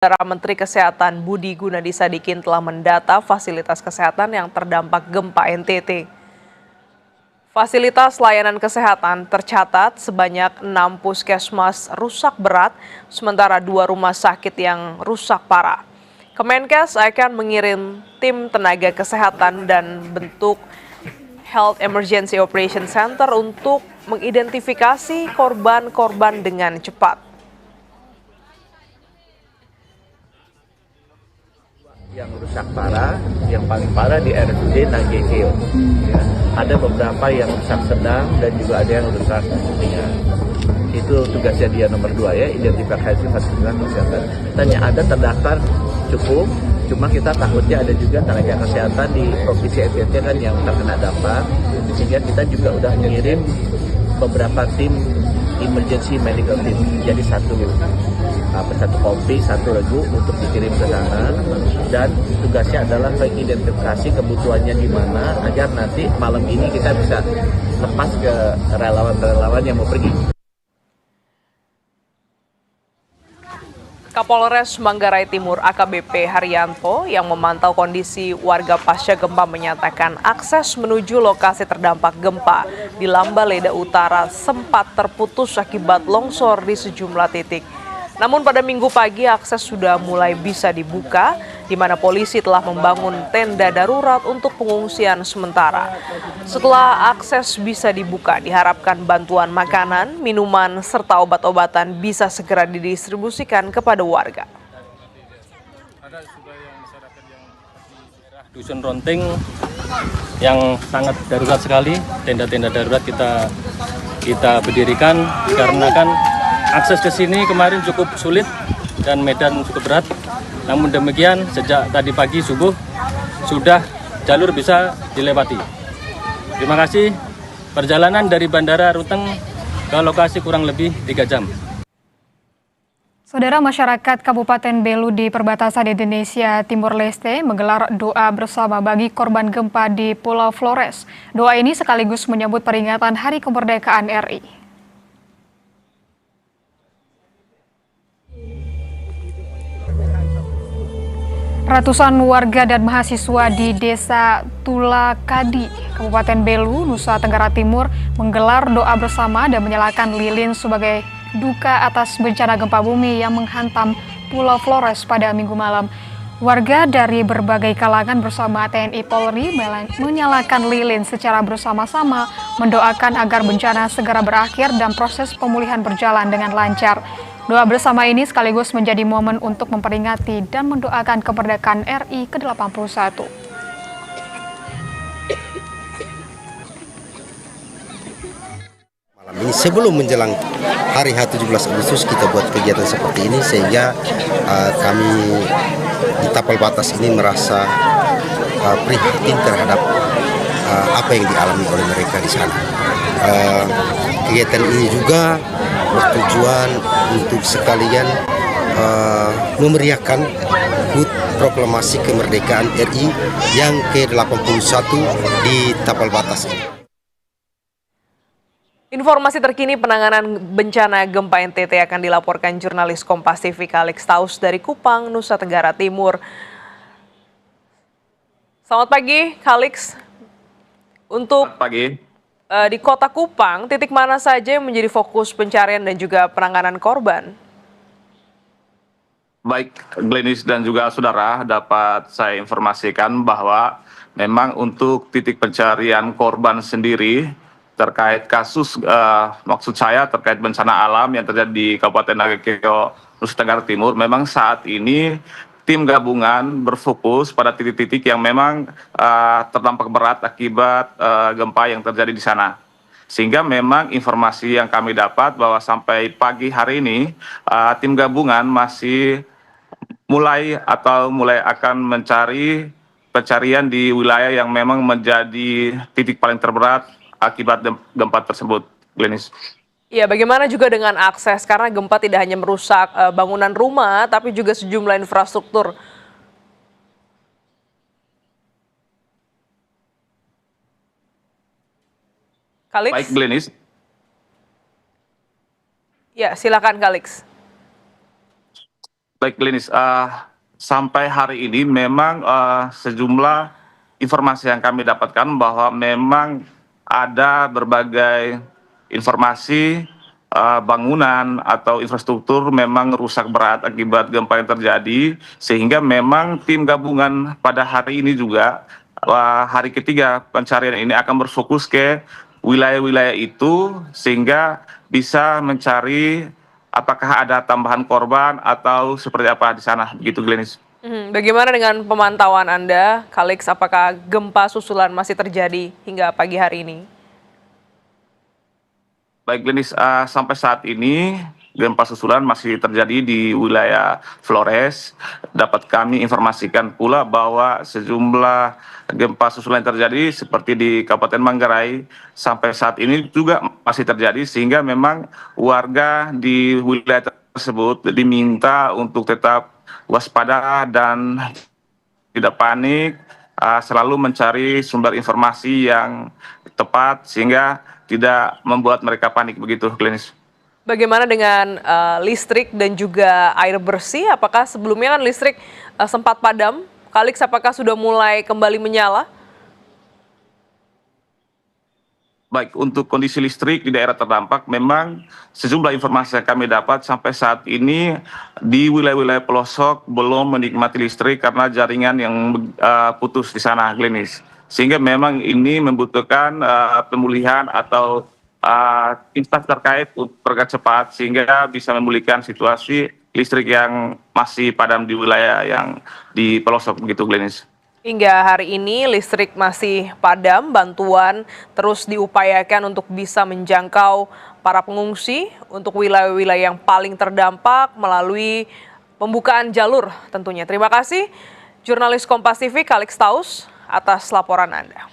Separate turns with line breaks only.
Saudara Menteri Kesehatan Budi Gunadi Sadikin telah mendata fasilitas kesehatan yang terdampak gempa NTT. Fasilitas layanan kesehatan tercatat sebanyak 6 puskesmas rusak berat, sementara 2 rumah sakit yang rusak parah. Kemenkes akan mengirim tim tenaga kesehatan dan bentuk Health Emergency Operation Center untuk mengidentifikasi korban-korban dengan cepat.
Yang rusak parah, yang paling parah di RSUD Nagekeo. Ya. Ada beberapa yang rusak sedang dan juga ada yang rusak ringan. Itu tugasnya dia nomor 2 ya, identifikasi fasilitas kesehatan. Dan yang ada terdaftar cukup, cuma kita takutnya ada juga tenaga kesehatan di Provinsi NTT kan yang terkena dampak, sehingga kita juga udah mengirim beberapa tim emergency medical team. Jadi satu kompi, satu regu untuk dikirim ke sana, dan tugasnya adalah mengidentifikasi kebutuhannya di mana agar nanti malam ini kita bisa lepas ke relawan-relawan yang mau pergi.
Kapolres Manggarai Timur AKBP Haryanto yang memantau kondisi warga pasca gempa menyatakan akses menuju lokasi terdampak gempa di Lambaleda Utara sempat terputus akibat longsor di sejumlah titik. Namun pada Minggu pagi akses sudah mulai bisa dibuka, di mana polisi telah membangun tenda darurat untuk pengungsian sementara. Setelah akses bisa dibuka, diharapkan bantuan makanan, minuman, serta obat-obatan bisa segera didistribusikan kepada warga.
Ada juga yang masyarakat yang di daerah Dusun Ronting yang sangat darurat sekali, tenda-tenda darurat kita berdirikan karena kan akses ke sini kemarin cukup sulit dan medan cukup berat. Namun demikian sejak tadi pagi subuh sudah jalur bisa dilewati. Terima kasih. Perjalanan dari Bandara Ruteng ke lokasi kurang lebih 3 jam.
Saudara, masyarakat Kabupaten Belu di perbatasan Indonesia Timur Leste menggelar doa bersama bagi korban gempa di Pulau Flores. Doa ini sekaligus menyambut peringatan Hari Kemerdekaan RI. Ratusan warga dan mahasiswa di Desa Tulakadi, Kabupaten Belu, Nusa Tenggara Timur menggelar doa bersama dan menyalakan lilin sebagai duka atas bencana gempa bumi yang menghantam Pulau Flores pada Minggu malam. Warga dari berbagai kalangan bersama TNI Polri menyalakan lilin secara bersama-sama, mendoakan agar bencana segera berakhir dan proses pemulihan berjalan dengan lancar. Doa bersama ini sekaligus menjadi momen untuk memperingati dan mendoakan kemerdekaan RI ke-81.
Malam ini sebelum menjelang hari H17 Agustus kita buat kegiatan seperti ini sehingga kami di Tapal Batas ini merasa prihatin terhadap apa yang dialami oleh mereka di sana. Kegiatan ini juga bertujuan untuk sekalian memeriahkan HUT proklamasi kemerdekaan RI yang ke-81 di Tapal Batas ini.
Informasi terkini penanganan bencana gempa NTT akan dilaporkan jurnalis Kompas TV Kalix Taus dari Kupang, Nusa Tenggara Timur. Selamat pagi, Kalix. Untuk di Kota Kupang, titik mana saja yang menjadi fokus pencarian dan juga penanganan korban?
Baik, Glenis dan juga saudara, dapat saya informasikan bahwa memang untuk titik pencarian korban sendiri terkait kasus, maksud saya terkait bencana alam yang terjadi di Kabupaten Nagekeo, Nusa Tenggara Timur, memang saat ini tim gabungan berfokus pada titik-titik yang memang terdampak berat akibat gempa yang terjadi di sana. Sehingga memang informasi yang kami dapat bahwa sampai pagi hari ini tim gabungan masih mulai akan mencari pencarian di wilayah yang memang menjadi titik paling terberat akibat gempa tersebut, Glenis.
Ya, bagaimana juga dengan akses? Karena gempa tidak hanya merusak bangunan rumah, tapi juga sejumlah infrastruktur. Kalix?
Baik, Glenis.
Ya, silakan Kalix.
Baik, Glenis, sampai hari ini memang sejumlah informasi yang kami dapatkan bahwa memang ada berbagai informasi bangunan atau infrastruktur memang rusak berat akibat gempa yang terjadi, sehingga memang tim gabungan pada hari ini juga hari ketiga pencarian ini akan berfokus ke wilayah-wilayah itu sehingga bisa mencari apakah ada tambahan korban atau seperti apa di sana, begitu Glenis.
Bagaimana dengan pemantauan Anda, Kalix? Apakah gempa susulan masih terjadi hingga pagi hari ini?
Baik Glenis, sampai saat ini gempa susulan masih terjadi di wilayah Flores. Dapat kami informasikan pula bahwa sejumlah gempa susulan yang terjadi seperti di Kabupaten Manggarai sampai saat ini juga masih terjadi, sehingga memang warga di wilayah tersebut diminta untuk tetap waspada dan tidak panik, selalu mencari sumber informasi yang tepat sehingga tidak membuat mereka panik, begitu Glenis.
Bagaimana dengan listrik dan juga air bersih? Apakah sebelumnya kan listrik sempat padam? Kalix, apakah sudah mulai kembali menyala?
Baik, untuk kondisi listrik di daerah terdampak, memang sejumlah informasi yang kami dapat sampai saat ini di wilayah-wilayah pelosok belum menikmati listrik karena jaringan yang putus di sana, Glenis. Sehingga memang ini membutuhkan pemulihan atau instansi terkait untuk bergerak cepat sehingga bisa memulihkan situasi listrik yang masih padam di wilayah yang di pelosok, begitu Glenis.
Hingga hari ini listrik masih padam, bantuan terus diupayakan untuk bisa menjangkau para pengungsi untuk wilayah-wilayah yang paling terdampak melalui pembukaan jalur tentunya. Terima kasih jurnalis Kompas TV Kalix Taus atas laporan Anda.